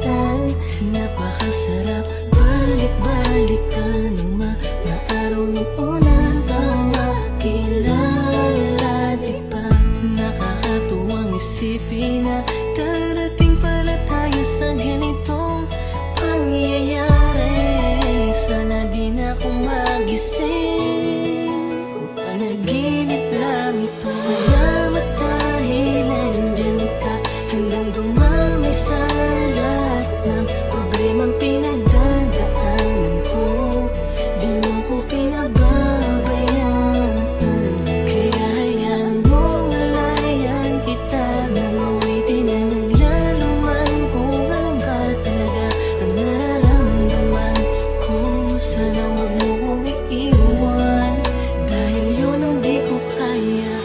kainitan. Napakasarap balik-balik ka ng mga araw nung una kang makilala, diba? Nakakatuwang isipin na darating pala tayo sa ganitong pangyayari. Sana di na ako magising kung panaginip lang ito. Salamat dahil nandyan ka hanggang dumami sa lahat ng problemang pinagdadaanan ko. Di mo ko pinababayaan, kaya hayaan mong layan kita nang awitin na naglalaman kung ano ba talaga ang nararamdaman ko. Sana wag mo kong iiwan dahil yun ang di ko kaya.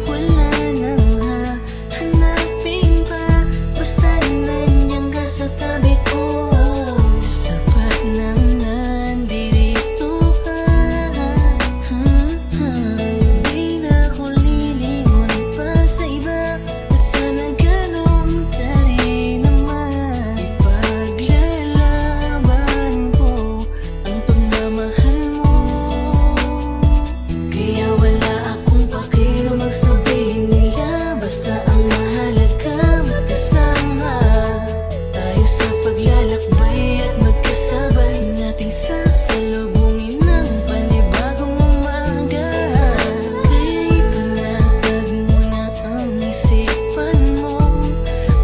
Wala nang hahanapin pa, basta nandiyan ka sa tabi ko. Sapat nang nandirito ka. Di na ako lilingon pa sa iba, at sana ganun ka rin naman. Ipaglalaban ko ang pagmamahal mo. Kaya wala akong pakialam magsabihin nila, basta ang mahalaga magkasama tayo sa paglalakbay at magkasabay nating sasalubungin ng panibagong umaga. Kaya ipanatag mo na ang isipan mo,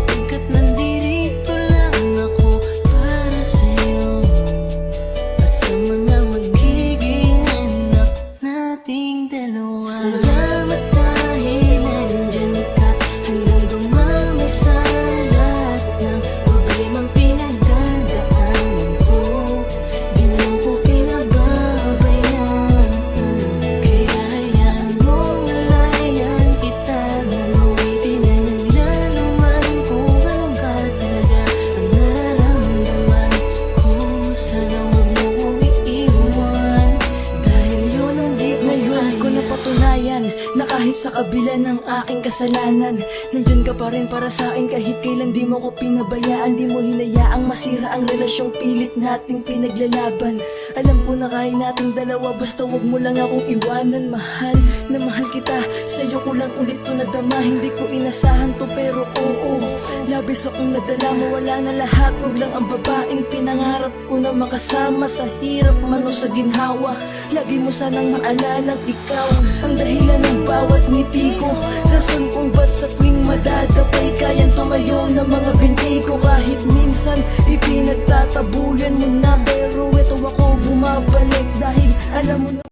pagkat nandirito lang ako para sa'yo at sa mga magiging anak nating dalawa. Salamat dahil nandyan ka hanggang dumami sa lahat ng problemang pinagdadaanan ko. Di mo ko pinababayaan, kaya hayaan mong layan kita nang awitin na naglalaman kung ano ba talaga ang nararamdaman ko. Sana wag mo kong iiwan dahil yun ang di ko Ngayon ko kaya. napatunayan na kahit sa kabila ng aking kasalanan, nandyan ka pa rin para sa akin kahit kailan. Di mo ko pinabayaan, di mo hinayaang masira ang relasyong pilit nating pinaglalaban. Alam ko na kaya nating dalawa, basta wag mo lang akong iwanan. Mahal na mahal kita, sa'yo ko lang ulit to nadama. Hindi ko inasahan to pero oo, labis akong nadala. Mawala na lahat, wag lang ang babaeng pinangarap ko na makasama sa hirap man o sa ginhawa. Lagi mo sanang maalalang ikaw ang dahilan ng bawat ngiti ko, rason kung ba't sa tuwing madadapay kayang tumayo ng mga binti ko. Kahit minsan ipinagtatabuyan mo na, pero eto ako bumabalik dahil alam mo na